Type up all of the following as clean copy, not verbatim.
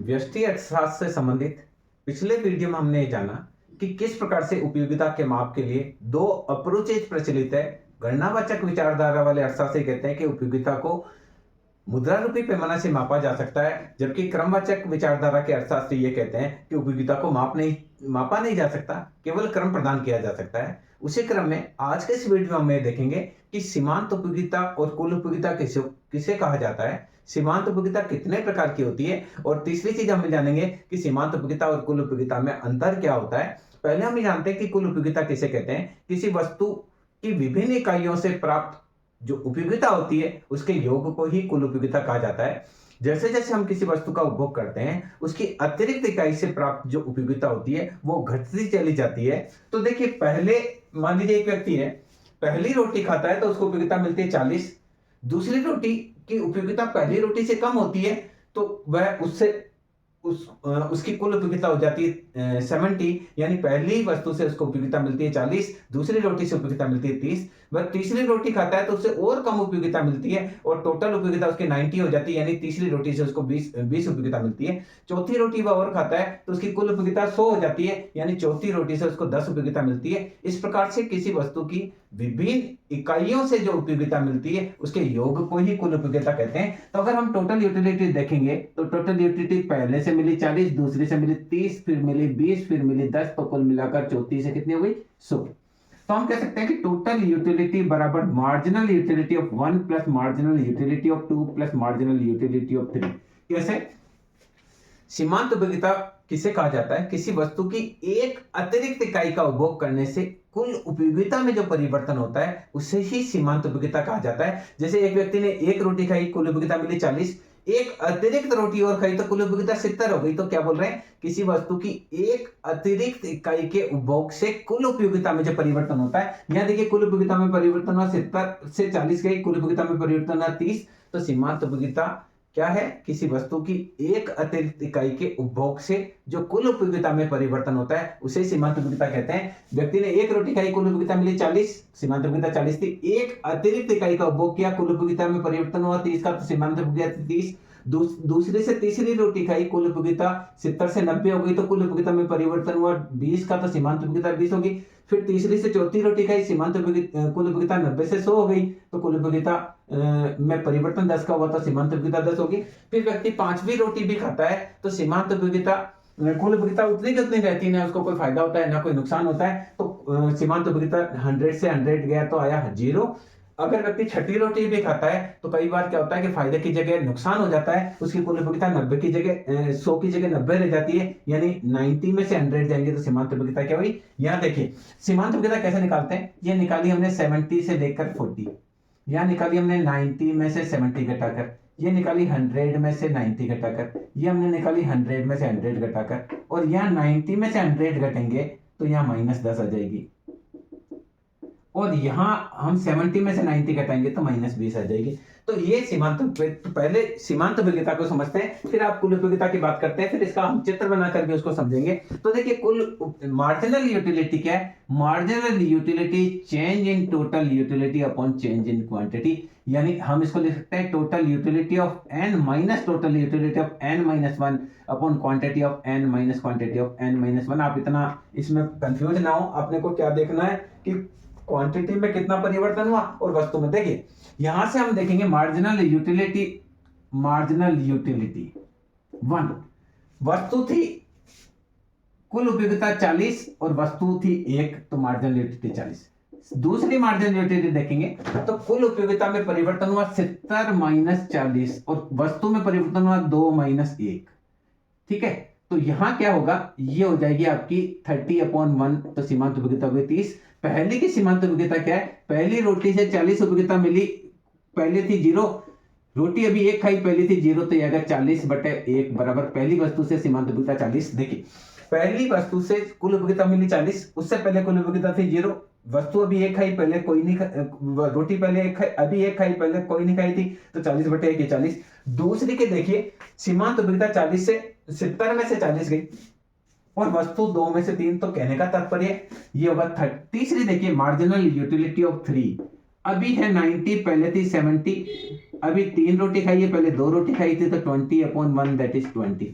व्यष्टि अर्थशास्त्र से संबंधित पिछले वीडियो में हमने जाना कि किस प्रकार से उपयोगिता के माप के लिए दो अप्रोचेज प्रचलित है। गणनावाचक विचारधारा वाले अर्थशास्त्री कहते हैं कि उपयोगिता को मुद्रा रूपी पैमाना से मापा जा सकता है, जबकि क्रमवाचक विचारधारा के अर्थशास्त्री ये कहते हैं कि उपयोगिता को मापा नहीं जा सकता, केवल क्रम प्रदान किया जा सकता है। उसी क्रम में आज के इस वीडियो में हम देखेंगे कि सीमांत उपयोगिता और कुल उपयोगिता किसे कहा जाता है, सीमांत उपयोगिता कितने प्रकार की होती है, और तीसरी चीज हम जानेंगे कि सीमांत उपयोगिता और कुल उपयोगिता में अंतर क्या होता है। पहले हम जानते हैं कि कुल उपयोगिता किसे कहते हैं। किसी वस्तु की विभिन्न इकाइयों से प्राप्त जो उपयोगिता होती है उसके योग को ही कुल उपयोगिता कहा जाता है। जैसे जैसे हम किसी वस्तु का उपभोग करते हैं उसकी अतिरिक्त इकाई से प्राप्त जो उपयोगिता होती है वो घटती चली जाती है। तो देखिए, पहले मान लीजिए एक व्यक्ति है, पहली रोटी खाता है तो उसको उपयोगिता मिलती है 40। दूसरी रोटी की उपयोगिता पहली रोटी से कम होती है तो वह उसकी कुल उपयोगिता हो जाती है 70। यानी पहली वस्तु से उसको उपयोगिता मिलती है 40, दूसरी रोटी से उपयोगिता मिलती है 30। वह तीसरी रोटी खाता है तो उससे और कम उपयोगिता मिलती है और टोटल उपयोगिता उसकी 90 हो जाती है। यानी तीसरी रोटी से उसको 20 उपयोगिता मिलती है। चौथी रोटी वह और खाता है तो उसकी कुल उपयोगिता 100 हो जाती है। यानी चौथी रोटी से उसको 10 उपयोगिता मिलती है। इस प्रकार से किसी वस्तु की विभिन्न इकाइयों से जो उपयोगिता मिलती है उसके योग को ही कुल उपयोगिता कहते हैं। तो अगर हम टोटल यूटिलिटी देखेंगे तो टोटल यूटिलिटी पहले से मिली 40, दूसरी से मिली 30, फिर मिली 20, फिर मिली 10, तो कुल मिलाकर चौथी से कितनी हो गई 100। तो हम कह सकते हैं कि टोटल यूटिलिटी बराबर marginal utility of 1 plus marginal utility of 2 plus marginal utility of 3। कैसे? सीमांत उपयोगिता किसे कहा जाता है? किसी वस्तु की एक अतिरिक्त इकाई का उपभोग करने से कुल उपयोगिता में जो परिवर्तन होता है उसे ही सीमांत उपयोगिता कहा जाता है। जैसे एक व्यक्ति ने एक रोटी खाई, कुल उपयोगिता मिली 40, एक अतिरिक्त रोटी और खाई तो कुल उपयोगिता 70 हो गई। तो क्या बोल रहे हैं? किसी वस्तु की एक अतिरिक्त इकाई के उपभोग से कुल उपयोगिता में जो परिवर्तन होता है, यहां देखिए कुल उपयोगिता में परिवर्तन हुआ 70 से 40 गई, कुल उपयोगिता में परिवर्तन हुआ 30। तो सीमांत उपयोगिता क्या है? किसी वस्तु की एक अतिरिक्त इकाई के उपभोग से जो कुल उपयोगिता में परिवर्तन होता है उसे सीमांत उपयोगिता कहते हैं। व्यक्ति ने एक रोटी खाई, कुल उपयोगिता मिली 40, सीमांत उपयोगिता 40 थी। एक अतिरिक्त इकाई का उपभोग किया, कुल उपयोगिता में परिवर्तन हुआ 30 का, तो सीमांत उपयोगिता 30। दूसरी से तीसरी रोटी खाई, कुल उपयोगिता 70 से 90 हो गई, तो कुल उपयोगिता में परिवर्तन हुआ 20 का, तो सीमांत उपयोगिता 20 होगी। फिर तीसरी से चौथी रोटी खाई, सीमांत कुल उपयोगिता 90 से 100 हो गई, तो कुल उपयोगिता में परिवर्तन 10 का हुआ, तो सीमांत उपयोगिता 10 होगी। फिर व्यक्ति पांचवी रोटी भी खाता है तो सीमांत उपयोगिता कुल उपयोगिता उतनी की उतनी रहती है, ना उसको कोई फायदा होता है ना कोई नुकसान होता है। तो सीमांत उपयोगिता 100 से 100 गया तो आया 0। अगर व्यक्ति छठी रोटी भी खाता है तो कई बार क्या होता है कि फायदे की जगह नुकसान हो जाता है, उसकी कुल उपयोगिता 90 की जगह 100 की जगह 90 रह जाती है। यानी 90 में से 100 जाएंगे तो सीमांत उपयोगिता क्या हुई? यहाँ देखिए सीमांत उपयोगिता कैसे निकालते हैं। ये निकाली हमने 70 से लेकर 40, यहाँ निकाली हमने 90 में से 70 घटाकर, ये निकाली 100 में से 90 घटाकर, ये हमने निकाली 100 में से 100 घटाकर, और यहाँ 90 में से 100 घटेंगे तो यहाँ -10 आ जाएगी, और यहां हम 70 में से 90 घटाएंगे तो -20 आ जाएगी। तो ये सीमांत, तो पहले सीमांत उपयोगिता को समझते हैं, फिर आप कुल उपयोगिता की बात करते हैं, फिर इसका हम चित्र बना करके उसको समझेंगे। तो देखिए कुल मार्जिनल यूटिलिटी क्या है? Marginal utility change in total utility upon change in quantity. यानी हम इसको लिख सकते हैं total utility of n minus total utility of n-1 upon quantity of n minus quantity of n-1। आप इतना इसमें कंफ्यूज ना हो, अपने को क्या देखना है कि क्वांटिटी में कितना परिवर्तन हुआ और वस्तु में। देखिए यहां से हम देखेंगे मार्जिनल यूटिलिटी 1, वस्तु थी कुल उपयोगिता 40 और वस्तु थी 1, तो मार्जिनल यूटिलिटी 40। दूसरी मार्जिनल यूटिलिटी देखेंगे तो कुल उपयोगिता में परिवर्तन हुआ 70 - 40 और वस्तु में परिवर्तन हुआ 2 - 1। ठीक है, तो यहां क्या होगा? ये हो जाएगी आपकी 30/1, तो सीमांत उपयोगिता हो गई 30। पहली की सीमांत उपयोगिता क्या है? पहली रोटी से 40 उपयोगिता मिली, पहले थी 0, रोटी अभी 1 खाई, पहली थी 0, तो ये अगर 40/1 बराबर पहली वस्तु से सीमांत उपयोगिता 40। देखिए पहली वस्तु से कुल उपयोगिता मिली 40, उससे पहले कुल उपयोगिता थी 0, वस्तु अभी 1 खाई, पहले कोई नहीं रोटी पहले 1 खाई, अभी 1 खाई, पहले कोई नहीं खाई थी, तो 40/1 ये 40। दूसरी के देखिए सीमांत उपयोगिता 40 से 70 में से 40 गई और वस्तु 2 में से 3, तो कहने का तात्पर्य ये होगा 30। तीसरी देखिए मार्जिनल यूटिलिटी ऑफ 3, अभी है 90, पहले थी 70, अभी 3 रोटी खाई है, पहले 2 रोटी खाई थी, तो 20/1 that is 20।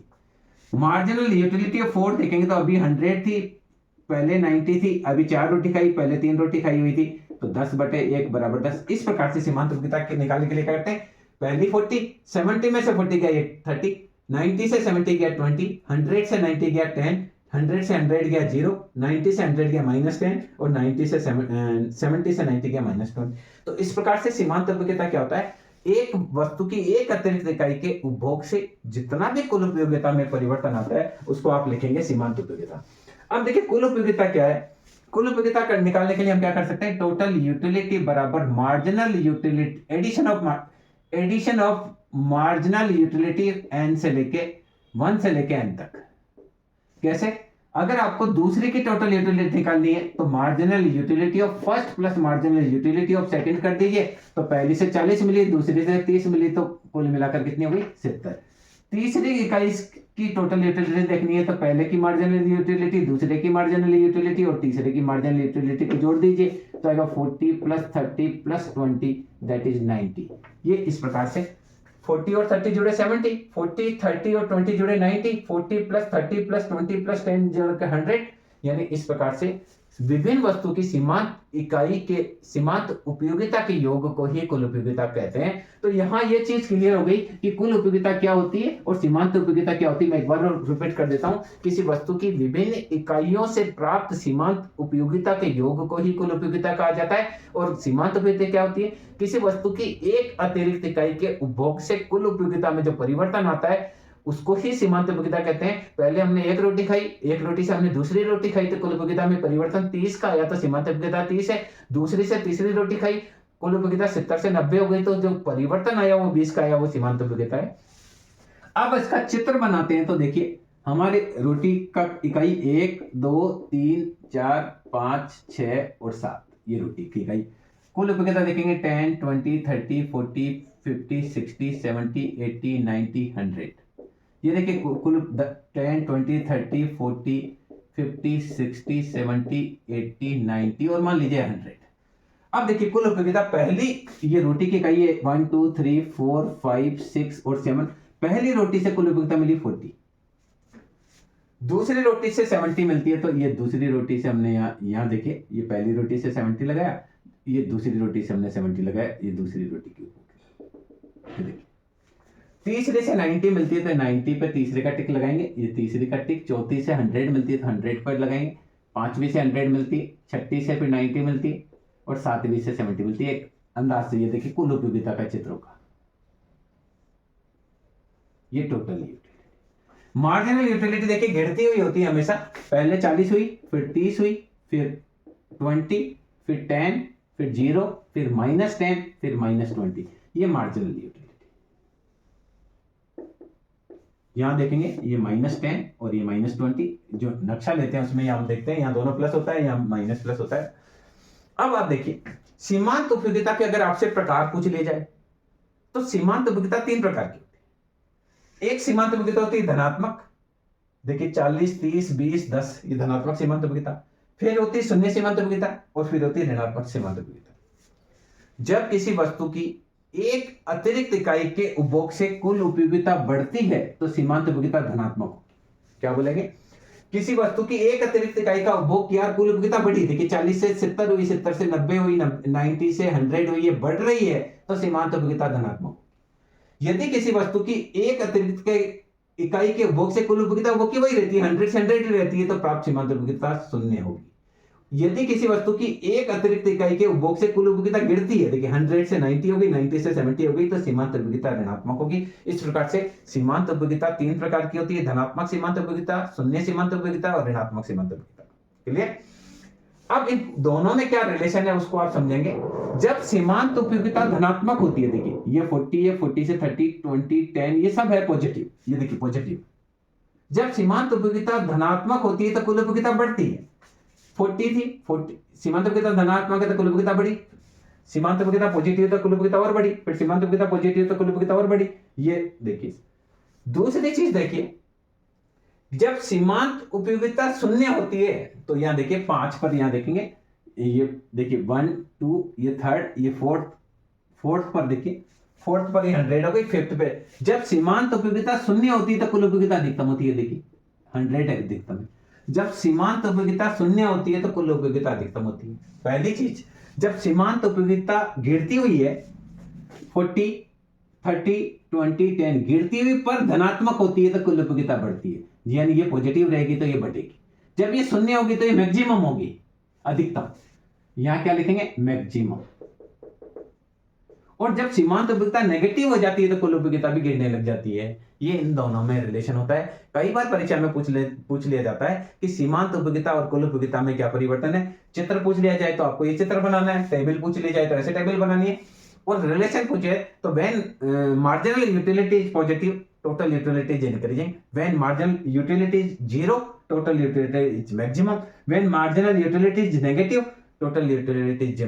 Marginal utility of 4 देखेंगे तो अभी 100 थी, पहले 90 थी, अभी 4 रोटी खाई, पहले 3 रोटी खाई हुई थी, तो 10/1 बराबर 10। इस प्रकार से सीमांत उपयोगिता के निकालने के लिए क्या करते हैं, पहली 40, 70 में से 40 गया 30, 90 से 70 गया 20, 100 से 90 गया 10, 100 से 100 गया 0, 90 से 100 गया -10 और 90 से 70 से 90 गया -20। तो इस प्रकार से सीमांत उपयोगिता क्या होता है, एक वस्तु की एक अतिरिक्त इकाई के उपभोग से जितना भी कुल उपयोगिता में परिवर्तन आता है उसको आप लिखेंगे सीमांत उपयोगिता। अब देखिए कुल उपयोगिता क्या है, कुल उपयोगिता निकालने के लिए हम क्या कर सकते हैं, टोटल यूटिलिटी बराबर marginal utility, addition of marginal utility N से लेके 1 से लेके एन तक। कैसे, अगर आपको दूसरे की टोटल यूटिलिटी निकालनी है तो marginal utility of first plus marginal utility of second कर दीजिए, तो पहली से 40 मिली, दूसरी से 30 मिली, तो कुल मिलाकर कितनी हो गई 70। तीसरी इकाई की टोटल यूटिलिटी देखनी है तो पहले की मार्जिनल यूटिलिटी, दूसरे की मार्जिनल यूटिलिटी और तीसरे की मार्जिनल यूटिलिटी को जोड़ दीजिए, तो आएगा 40 + 30 + 20 दैट इज 90। ये इस प्रकार से 40 और 30 जुड़े 70, 40 30 और 20 जुड़े 90, 40 + 30 + 20 + 10 जोड़कर 100। यानी इस प्रकार से विभिन्न वस्तु की सीमांत इकाई के सीमांत उपयोगिता के योग को ही कुल उपयोगिता कहते हैं। तो यहाँ ये चीज क्लियर हो गई कि कुल उपयोगिता क्या होती है और सीमांत उपयोगिता क्या होती है। मैं एक बार और रिपीट कर देता हूँ, किसी वस्तु की विभिन्न इकाइयों से प्राप्त सीमांत उपयोगिता के योग को ही कुल उपयोगिता कहा जाता है। और सीमांत उपयोगिता क्या होती है, किसी वस्तु की एक अतिरिक्त इकाई के उपभोग से कुल उपयोगिता में जो परिवर्तन आता है उसको ही सीमांत उपयोगिता कहते हैं। पहले हमने एक रोटी खाई, एक रोटी से हमने दूसरी रोटी खाई तो कुल उपयोगिता में परिवर्तन 30 का आया, तो सीमांत उपयोगिता 30 है। दूसरी से तीसरी रोटी खाई, कुल उपयोगिता 70 से 90 हो गई, तो जो परिवर्तन आया वो 20 का आया, वो सीमांत उपयोगिता है। अब इसका चित्र बनाते हैं तो देखिए हमारे रोटी का इकाई 1 2 3 4 5 6 और 7, ये रोटी की इकाई। कुल उपयोगिता देखेंगे 10 20 30 40 50 60 70 80 90 100। ये देखिए कुल 10 20 30 40 50 60 70 80 90 और मान लीजिए 100। अब देखिए कुल उपयोगिता पहली, ये रोटी की इकाई है 1 2 3 4 5 6 और 7। पहली रोटी से कुल उपयोगिता मिली 40, दूसरी रोटी से 70 मिलती है, तो ये दूसरी रोटी से हमने यहाँ देखिए ये पहली रोटी से 70 लगाया, ये दूसरी रोटी से हमने 70 लगाया, ये दूसरी रोटी की देखिए। तीसरे से 90 मिलती है तो 90 पे तीसरे का टिक लगाएंगे, ये तीसरी का टिक। चौथी से 100 मिलती है तो 100 पर लगाएंगे। पांचवी से 100 मिलती है, छठी से फिर 90 मिलती है और सातवीं से 70 मिलती है। एक अंदाज से ये देखिए कुल उपयोगिता का चित्र होगा, ये टोटल यूटिलिटी। मार्जिनल यूटिलिटी देखिए गिरती हुई होती है हमेशा, पहले 40 हुई, फिर 30 हुई, फिर 20, फिर 10, फिर 0, फिर -10, फिर -20। ये मार्जिनल यूटिलिटी। यहां देखेंगे ये -10 और ये -20, जो नक्शा लेते हैं उसमें हम देखते हैं यहाँ दोनों प्लस होता है, यहाँ माइनस प्लस होता है। अब आप देखिए सीमांत उपयोगिता के अगर आपसे प्रकार पूछ लिए जाए तो सीमांत उपयोगिता 3 प्रकार की होती है। एक सीमांत उपयोगिता होती है धनात्मक, देखिए 40 30 20 10, ये धनात्मक सीमांत उपयोगिता। फिर होती है शून्य सीमांत उपयोगिता और फिर होती है ऋणात्मक सीमांत उपयोगिता। जब किसी वस्तु की एक अतिरिक्त इकाई के उपभोग से कुल उपयोगिता बढ़ती है तो सीमांत उपयोगिता धनात्मक होगी। क्या बोलेंगे, किसी वस्तु की एक अतिरिक्त इकाई का उपभोग किया, कुल उपयोगिता बढ़ी, देखिए 40 से 70 हुई, 70 से 90 हुई, 90 से 100 हुई, ये बढ़ रही है तो सीमांत उपयोगिता धनात्मक। यदि किसी वस्तु की एक अतिरिक्त के इकाई के उपभोग से कुल उपयोगिता वो की वही रहती है, 100 से 100 रहती है, तो प्राप्त सीमांत उपयोगिता 0 होगी। यदि किसी वस्तु की एक अतिरिक्त इकाई के उपभोग से कुल उपयोगिता गिरती है, देखिए 100 से 90 हो गई, 90 से 70 हो गई, तो सीमांत उपयोगिता ऋणात्मक होगी। इस प्रकार से सीमांत उपयोगिता 3 प्रकार की होती है, धनात्मक सीमांत उपयोगिता, शून्य सीमांत उपयोगिता और ऋणात्मक सीमांत उपयोगिता। क्लियर। अब इन दोनों में क्या रिलेशन है उसको आप समझेंगे। जब सीमांत उपयोगिता धनात्मक होती है, देखिए ये 40 है, 40 से 30 20 10 ये सब है पॉजिटिव, ये देखिए पॉजिटिव। जब सीमांत उपयोगिता धनात्मक होती है तो कुल उपयोगिता बढ़ती है। 40 थी, 40 सीमांत उपयोगिता धनात्मक है तो कुल उपयोगिता बढ़ी, सीमांत उपयोगिता पॉजिटिव है तो कुल उपयोगिता और बढ़ी, फिर सीमांत उपयोगिता पॉजिटिव है तो कुल उपयोगिता और बढ़ी। ये देखिए। दूसरी चीज देखिए, जब सीमांत उपयोगिता 0 होती है तो यहां देखिए 5 पर, यहां देखेंगे ये देखिए 1 2, ये 3rd, ये 4th पर देखिए फोर्थ पर 100 हो गई, फिफ्थ पे जब सीमांत उपयोगिता शून्य होती है तो कुल उपयोगिता अधिकतम होती है। देखिए 100 अधिकतम है। जब सीमांत उपयोगिता शून्य होती है तो कुल उपयोगिता अधिकतम होती है। पहली चीज, जब सीमांत उपयोगिता गिरती हुई है 40, 30, 20, 10 गिरती हुई पर धनात्मक होती है तो कुल उपयोगिता बढ़ती है। यानी ये पॉजिटिव रहेगी तो ये बढ़ेगी। जब ये शून्य होगी तो ये मैक्सिमम होगी, अधिकतम। यहां क्या लिखेंगे? मैक्सिमम। और जब सीमांत उपयोगिता नेगेटिव हो जाती है तो कुल उपयोगिता भी गिरने लग जाती है। ये इन दोनों में रिलेशन होता है। कई बार परीक्षा में पूछ लिया जाता है कि सीमांत उपयोगिता और कुल उपयोगिता में क्या परिवर्तन है। चित्र पूछ लिया जाए तो आपको ये चित्र बनाना है, टेबल पूछ ली जाए तो ऐसे टेबल बनानी है, और रिलेशन पूछे तो when marginal utility is positive total utility is increasing, when marginal utility is zero total utility is maximum, when marginal utility is negative total utility is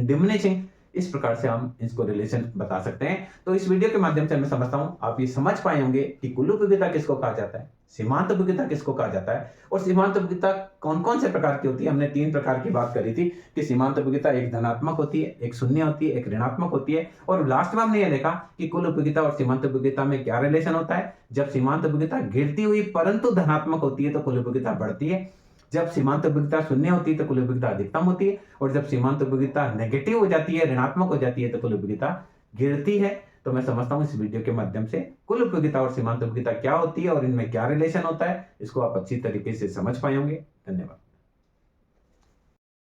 diminishing. इस प्रकार से हम इसको रिलेशन बता सकते हैं। तो इस वीडियो के माध्यम से मैं समझता हूं आप ये समझ पाए होंगे कि कुल उपयोगिता किसको कहा जाता है, सीमांत उपयोगिता किसको कहा जाता है, और सीमांत उपयोगिता कौन कौन से प्रकार की होती है। हमने 3 प्रकार की बात करी थी कि सीमांत उपयोगिता एक धनात्मक होती है, एक शून्य होती है, एक ऋणात्मक होती है, और लास्ट में हमने ये देखा कि कुल उपयोगिता और सीमांत उपयोगिता में क्या रिलेशन होता है। जब सीमांत उपयोगिता गिरती हुई परंतु धनात्मक होती है तो कुल उपयोगिता बढ़ती है। जब सीमांत उपयोगिता शून्य होती है तो कुल उपयोगिता अधिकतम होती है, और जब सीमांत उपयोगिता नेगेटिव हो जाती है, ऋणात्मक हो जाती है तो कुल उपयोगिता गिरती है। तो मैं समझता हूं इस वीडियो के माध्यम से कुल उपयोगिता और सीमांत उपयोगिता क्या होती है और इनमें क्या रिलेशन होता है, इसको आप अच्छी तरीके से समझ पाए होंगे। धन्यवाद।